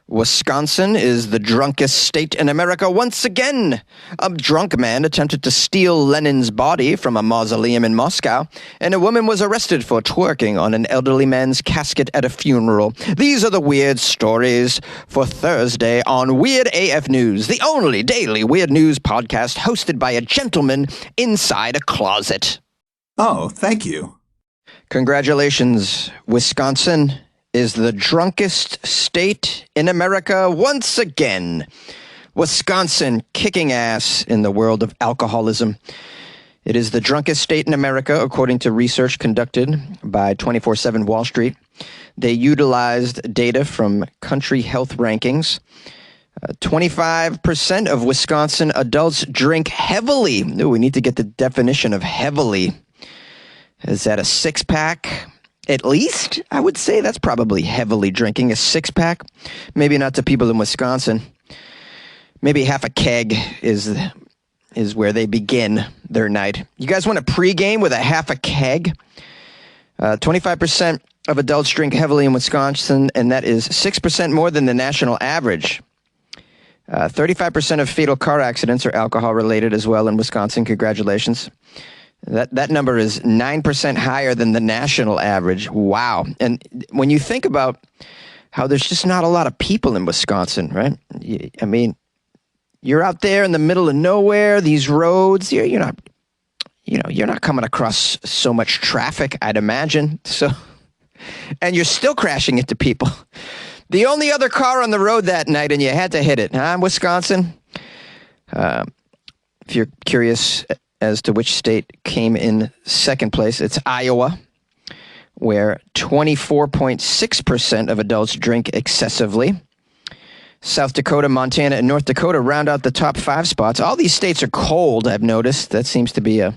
Wisconsin is the drunkest state in America once again. A drunk man attempted to steal Lenin's body from a mausoleum in Moscow, and a woman was arrested for twerking on an elderly man's casket at a funeral. These are the weird stories for Thursday on Weird AF News, the only daily weird news podcast hosted by a gentleman inside a closet. Oh, thank you. Congratulations, Wisconsin is the drunkest state in America once again. Wisconsin kicking ass in the world of alcoholism. It is the drunkest state in America, according to research conducted by 24/7 Wall Street. They utilized data from country health rankings. 25% of Wisconsin adults drink heavily. Ooh, we need to get the definition of heavily. Is that a six-pack? At least, I would say that's probably heavily drinking. A six-pack? Maybe not to people in Wisconsin. Maybe half a keg is where they begin their night. You guys want to pregame with a half a keg? 25% of adults drink heavily in Wisconsin, and that is 6% more than the national average. 35% of fatal car accidents are alcohol-related as well in Wisconsin. Congratulations. That number is 9% higher than the national average. Wow. And when you think about how there's just not a lot of people in Wisconsin, right? I mean, you're out there in the middle of nowhere, these roads, you're not coming across so much traffic, I'd imagine. So, and you're still crashing into people. The only other car on the road that night, and you had to hit it, huh, Wisconsin? If you're curious as to which state came in second place, it's Iowa, where 24.6% of adults drink excessively. South Dakota, Montana, and North Dakota round out the top 5 spots. All these states are cold, I've noticed. That seems to be a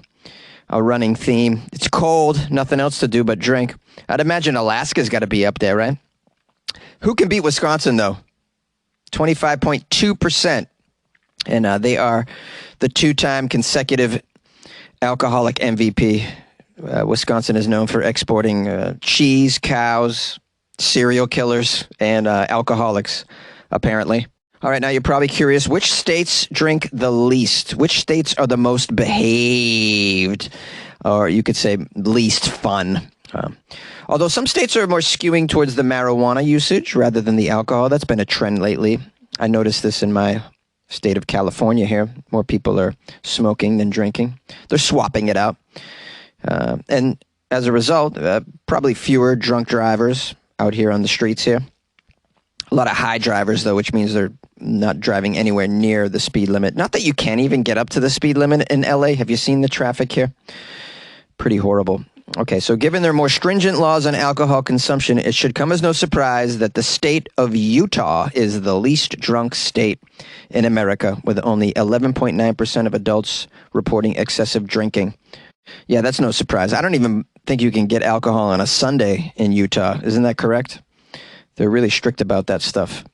running theme. It's cold, nothing else to do but drink. I'd imagine Alaska's got to be up there, right? Who can beat Wisconsin, though? 25.2%. And they are the 2-time consecutive alcoholic MVP. Wisconsin is known for exporting cheese, cows, serial killers, and alcoholics, apparently. All right, now you're probably curious, which states drink the least? Which states are the most behaved? Or you could say least fun. Although some states are more skewing towards the marijuana usage rather than the alcohol. That's been a trend lately. I noticed this in my state of California here. More people are smoking than drinking. They're swapping it out. And as a result, probably fewer drunk drivers out here on the streets here. A lot of high drivers, though, which means they're not driving anywhere near the speed limit. Not that you can't even get up to the speed limit in LA. Have you seen the traffic here? Pretty horrible. Okay, so given their more stringent laws on alcohol consumption, it should come as no surprise that the state of Utah is the least drunk state in America, with only 11.9% of adults reporting excessive drinking. Yeah, that's no surprise. I don't even think you can get alcohol on a Sunday in Utah. Isn't that correct? They're really strict about that stuff.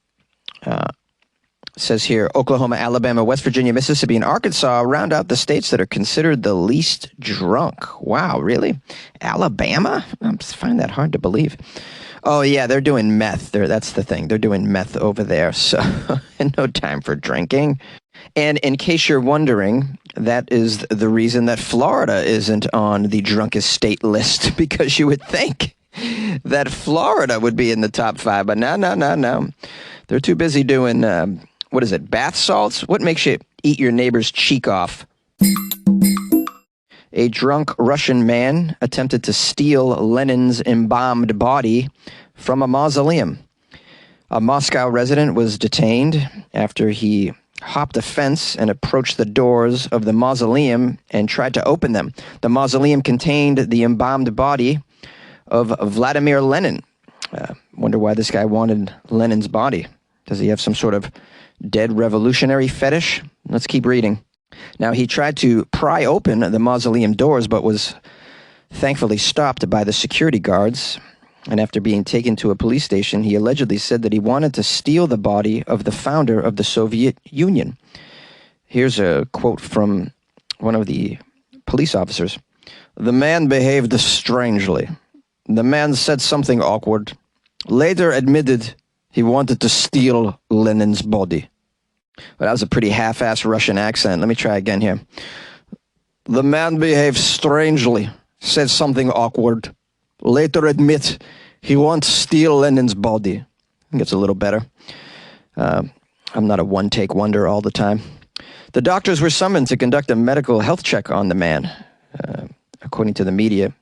It says here, Oklahoma, Alabama, West Virginia, Mississippi, and Arkansas round out the states that are considered the least drunk. Wow, really? Alabama? I find that hard to believe. Oh, yeah, they're doing meth. That's the thing. They're doing meth over there, so no time for drinking. And in case you're wondering, that is the reason that Florida isn't on the drunkest state list, because you would think that Florida would be in the top 5, but no. They're too busy doing, bath salts? What makes you eat your neighbor's cheek off? A drunk Russian man attempted to steal Lenin's embalmed body from a mausoleum. A Moscow resident was detained after he hopped a fence and approached the doors of the mausoleum and tried to open them. The mausoleum contained the embalmed body of Vladimir Lenin. Wonder why this guy wanted Lenin's body. Does he have some sort of dead revolutionary fetish? Let's keep reading. Now, he tried to pry open the mausoleum doors, but was thankfully stopped by the security guards. And after being taken to a police station, he allegedly said that he wanted to steal the body of the founder of the Soviet Union. Here's a quote from one of the police officers. "The man behaved strangely. The man said something awkward, later admitted He wanted to steal Lenin's body. But that was a pretty half-assed Russian accent. Let me try again here. The man behaved strangely, said something awkward. Later admit he wants to steal Lenin's body. I think it's a little better. I'm not a one-take wonder all the time. The doctors were summoned to conduct a medical health check on the man. According to the media,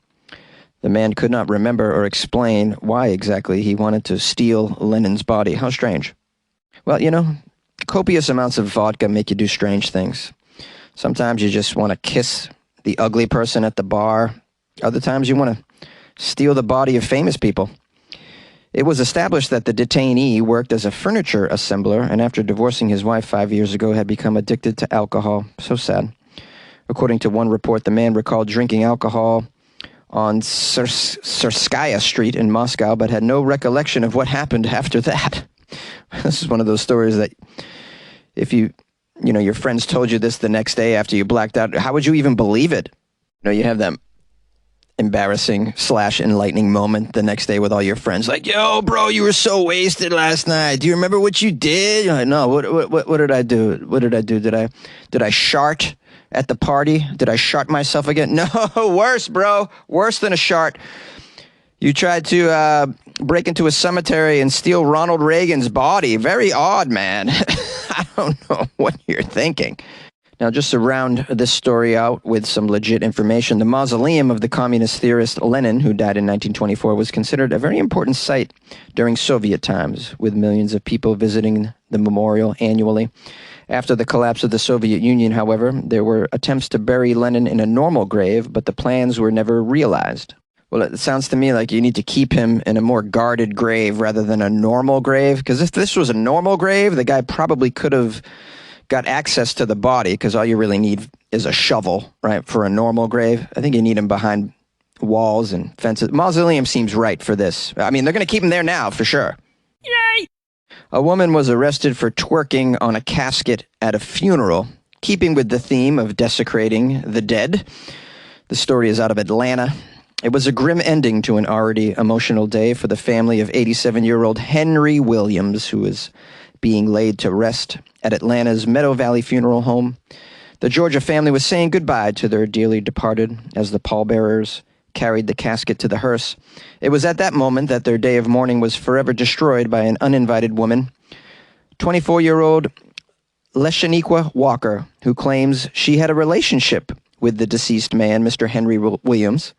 the man could not remember or explain why exactly he wanted to steal Lenin's body. How strange. Well, you know, copious amounts of vodka make you do strange things. Sometimes you just want to kiss the ugly person at the bar. Other times you want to steal the body of famous people. It was established that the detainee worked as a furniture assembler and after divorcing his wife 5 years ago had become addicted to alcohol. So sad. According to one report, the man recalled drinking alcohol on Tverskaya Street in Moscow, but had no recollection of what happened after that. This is one of those stories that if your friends told you this the next day after you blacked out, how would you even believe it? You have that embarrassing / enlightening moment the next day with all your friends, like, yo, bro, you were so wasted last night. Do you remember what you did? You're like, no, what did I do? What did I do? Did I shart at the party? Did I shart myself again? No, worse, bro. Worse than a shart. You tried to break into a cemetery and steal Ronald Reagan's body. Very odd, man. I don't know what you're thinking. Now, just to round this story out with some legit information, the mausoleum of the communist theorist Lenin, who died in 1924, was considered a very important site during Soviet times, with millions of people visiting the memorial annually. After the collapse of the Soviet Union, however, there were attempts to bury Lenin in a normal grave, but the plans were never realized. Well, it sounds to me like you need to keep him in a more guarded grave rather than a normal grave, because if this was a normal grave, the guy probably could have got access to the body, because all you really need is a shovel, right, for a normal grave. I think you need him behind walls and fences. Mausoleum seems right for this. I mean, they're going to keep him there now, for sure. Yay! A woman was arrested for twerking on a casket at a funeral, keeping with the theme of desecrating the dead. The story is out of Atlanta. It was a grim ending to an already emotional day for the family of 87-year-old Henry Williams, who is being laid to rest at Atlanta's Meadow Valley Funeral Home. The Georgia family was saying goodbye to their dearly departed as the pallbearers carried the casket to the hearse. It was at that moment that their day of mourning was forever destroyed by an uninvited woman, 24-year-old Leshaniqua Walker, who claims she had a relationship with the deceased man, Mr. Henry Williams.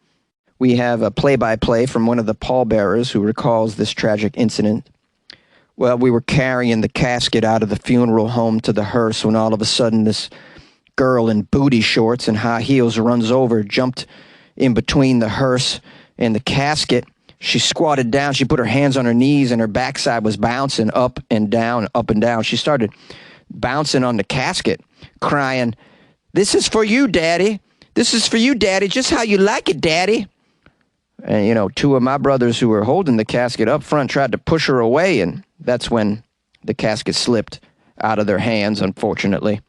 We have a play-by-play from one of the pallbearers who recalls this tragic incident. Well, we were carrying the casket out of the funeral home to the hearse when all of a sudden this girl in booty shorts and high heels runs over, jumped in between the hearse and the casket. She squatted down. She put her hands on her knees and her backside was bouncing up and down, up and down. She started bouncing on the casket, crying, "This is for you, Daddy. This is for you, Daddy. Just how you like it, Daddy." And, two of my brothers who were holding the casket up front tried to push her away, and that's when the casket slipped out of their hands, unfortunately.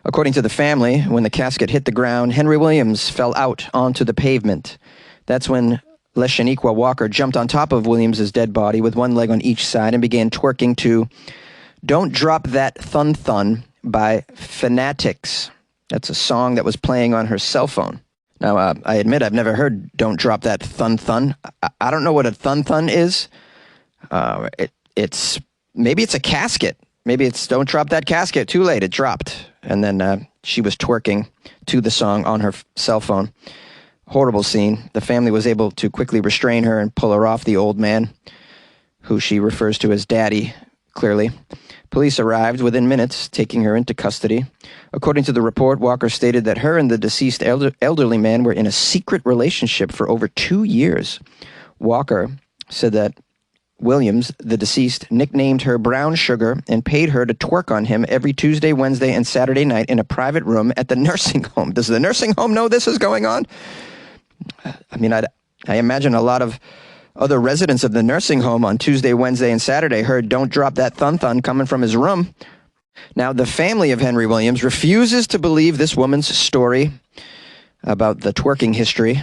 According to the family, when the casket hit the ground, Henry Williams fell out onto the pavement. That's when Leshaniqua Walker jumped on top of Williams's dead body with one leg on each side and began twerking to "Don't Drop That Thun Thun" by Fanatics. That's a song that was playing on her cell phone. Now, I admit I've never heard "Don't Drop That Thun Thun." I don't know what a thun thun is. Maybe it's a casket. Maybe it's "Don't Drop That Casket." Too late, it dropped. And then she was twerking to the song on her cell phone. Horrible scene. The family was able to quickly restrain her and pull her off the old man, who she refers to as Daddy, clearly. Police arrived within minutes, taking her into custody. According to the report, Walker stated that her and the deceased elderly man were in a secret relationship for over 2 years. Walker said that Williams, the deceased, nicknamed her Brown Sugar and paid her to twerk on him every Tuesday, Wednesday, and Saturday night in a private room at the nursing home. Does the nursing home know this is going on? I mean, I imagine a lot of other residents of the nursing home on Tuesday, Wednesday, and Saturday heard "Don't Drop That Thun Thun" coming from his room. Now, the family of Henry Williams refuses to believe this woman's story about the twerking history.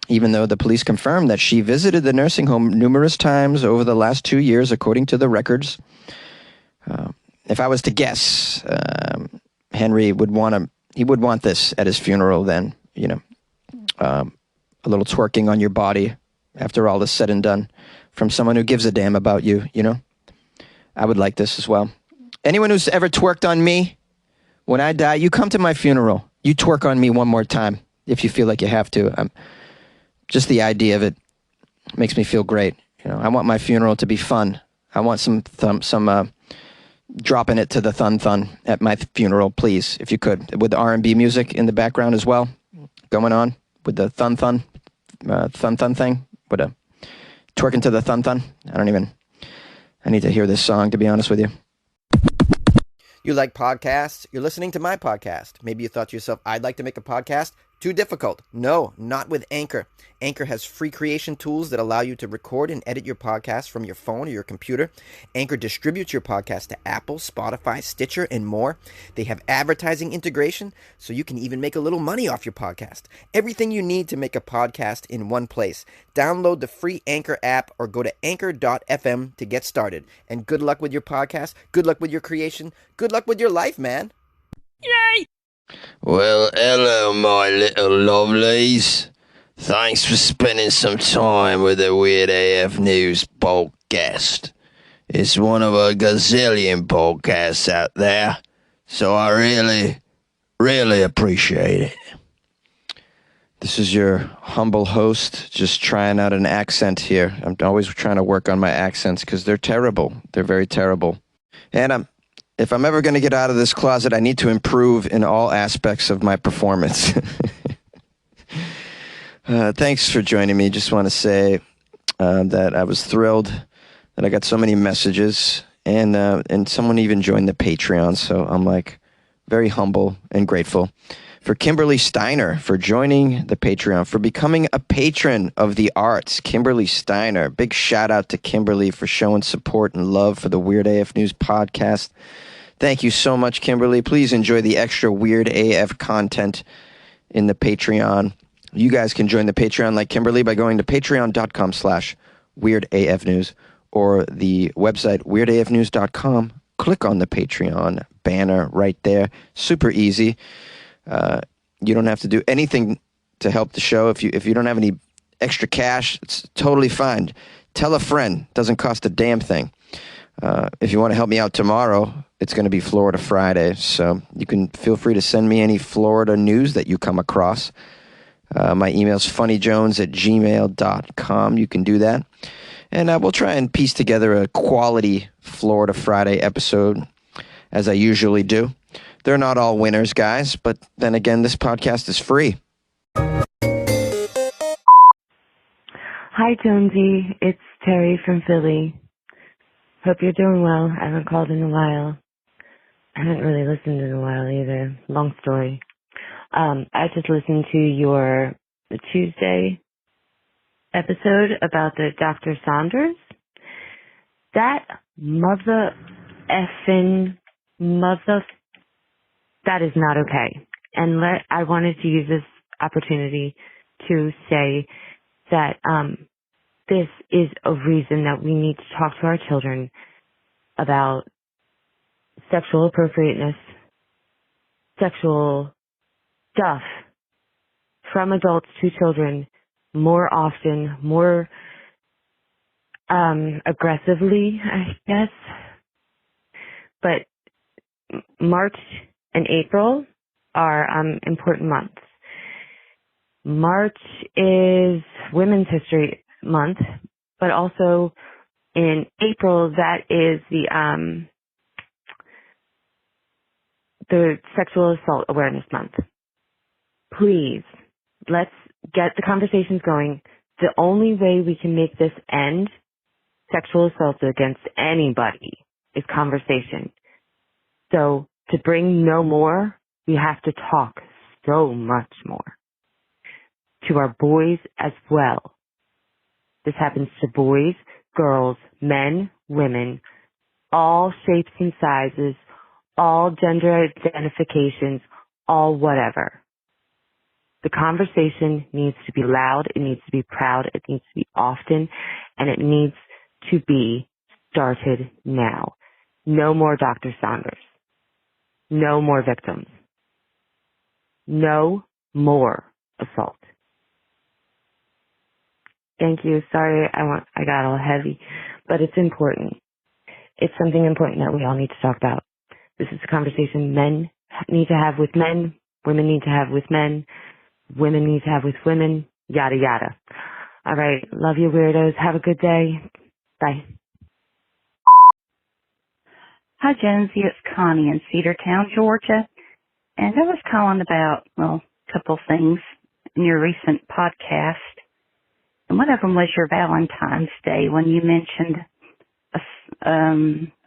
even though the police confirmed that she visited the nursing home numerous times over the last 2 years, according to the records. If I was to guess, Henry would want this at his funeral then, a little twerking on your body after all is said and done from someone who gives a damn about you, I would like this as well. Anyone who's ever twerked on me, when I die, you come to my funeral. You twerk on me one more time if you feel like you have to. Just the idea of it makes me feel great. I want my funeral to be fun. I want some dropping it to the thun at my funeral, please, if you could, with the R&B music in the background as well, going on with the thun thing, with a twerking to the thun. I need to hear this song, to be honest with you. You like podcasts? You're listening to my podcast. Maybe you thought to yourself, I'd like to make a podcast. Too difficult. No, not with Anchor. Anchor has free creation tools that allow you to record and edit your podcast from your phone or your computer. Anchor distributes your podcast to Apple, Spotify, Stitcher, and more. They have advertising integration, so you can even make a little money off your podcast. Everything you need to make a podcast in one place. Download the free Anchor app or go to anchor.fm to get started. And good luck with your podcast. Good luck with your creation. Good luck with your life, man. Yay! Well, hello, my little lovelies. Thanks for spending some time with the Weird AF News podcast. It's one of a gazillion podcasts out there, so I really, really appreciate it. This is your humble host, just trying out an accent here. I'm always trying to work on my accents because they're terrible. They're very terrible. And if I'm ever going to get out of this closet, I need to improve in all aspects of my performance. Thanks for joining me. Just want to say that I was thrilled that I got so many messages, and someone even joined the Patreon. So I'm very humble and grateful for Kimberly Steiner for joining the Patreon, for becoming a patron of the arts. Kimberly Steiner. Big shout out to Kimberly for showing support and love for the Weird AF News podcast. Thank you so much, Kimberly. Please enjoy the extra Weird AF content in the Patreon. You guys can join the Patreon like Kimberly by going to patreon.com/weirdafnews or the website weirdafnews.com. Click on the Patreon banner right there. Super easy. You don't have to do anything to help the show. If you don't have any extra cash, it's totally fine. Tell a friend. Doesn't cost a damn thing. If you want to help me out tomorrow, it's going to be Florida Friday, so you can feel free to send me any Florida news that you come across. My email's funnyjones@gmail.com. You can do that. And we'll try and piece together a quality Florida Friday episode, as I usually do. They're not all winners, guys, but then again, this podcast is free. Hi, Jonesy. It's Terry from Philly. Hope you're doing well. I haven't called in a while. I haven't really listened in a while either. Long story. I just listened to your Tuesday episode about the Dr. Saunders. That that is not okay. And I wanted to use this opportunity to say that this is a reason that we need to talk to our children about sexual appropriateness, sexual stuff from adults to children more often, more aggressively, I guess. But March and April are important months. March is Women's History Month, but also in April, that is the Sexual Assault Awareness Month. Please, let's get the conversations going. The only way we can make this end, sexual assault against anybody, is conversation. So to bring no more, we have to talk so much more. To our boys as well. This happens to boys, girls, men, women, all shapes and sizes, all gender identifications, all whatever. The conversation needs to be loud, it needs to be proud, it needs to be often, and it needs to be started now. No more Dr. Saunders. No more victims. No more assault. Thank you. Sorry, I got all heavy, but it's important. It's something important that we all need to talk about. This is a conversation men need to have with men, women need to have with men, women need to have with women, yada yada. All right. Love you, weirdos. Have a good day. Bye. Hi, Jonesy. It's Connie in Cedartown, Georgia. And I was calling about, well, a couple things in your recent podcast. And one of them was your Valentine's Day when you mentioned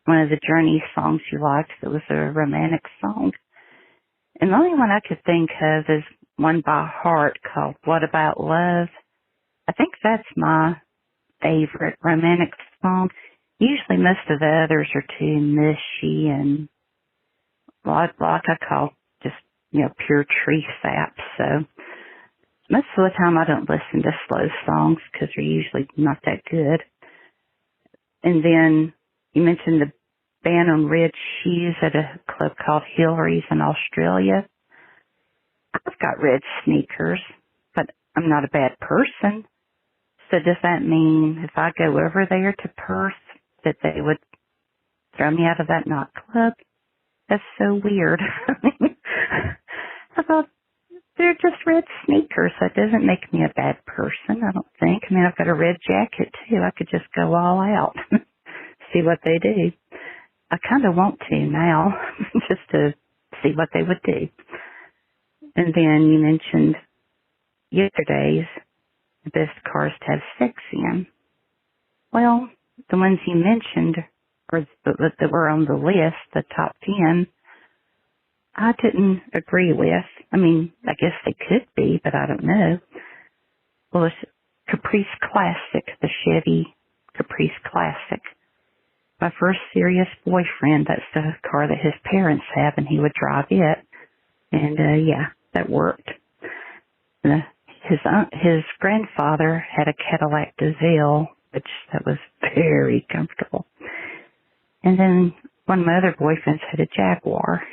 one of the Journey songs you liked that was a romantic song. And the only one I could think of is one by Heart called What About Love? I think that's my favorite romantic song. Usually most of the others are too mushy and like I call just, pure tree sap. So most of the time I don't listen to slow songs because they're usually not that good. And then you mentioned the ban on red shoes at a club called Hillary's in Australia. I've got red sneakers, but I'm not a bad person. So does that mean if I go over there to Perth that they would throw me out of that nightclub? That's so weird. I thought they're just red sneakers. That doesn't make me a bad person, I don't think. I mean, I've got a red jacket too. I could just go all out, see what they do. I kind of want to now, just to see what they would do. And then you mentioned yesterday's the best cars to have sex in. Well, the ones you mentioned, or that were on the list, the top 10, I didn't agree with. I mean, I guess they could be, but I don't know. Well, it's Caprice Classic, the Chevy Caprice Classic. My first serious boyfriend, that's the car that his parents have, and he would drive it. And, that worked. His grandfather had a Cadillac DeVille, which that was very comfortable. And then one of my other boyfriends had a Jaguar,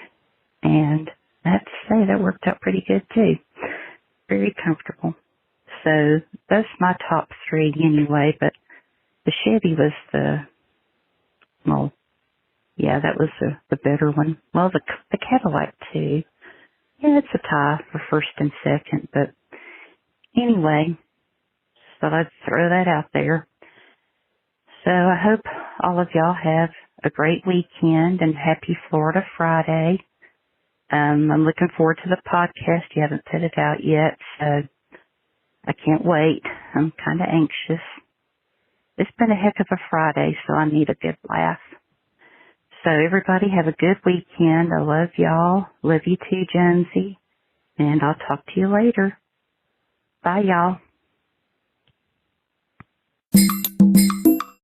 and I have to say that worked out pretty good too. Very comfortable. So that's my top 3 anyway, but the Chevy was that was the better one. Well, the Cadillac too. Yeah, it's a tie for first and second, but anyway, so I'd throw that out there. So I hope all of y'all have a great weekend and happy Florida Friday. I'm looking forward to the podcast. You haven't put it out yet, so I can't wait. I'm kind of anxious. It's been a heck of a Friday, so I need a good laugh. So everybody have a good weekend. I love y'all. Love you too, Jonesy. And I'll talk to you later. Bye, y'all.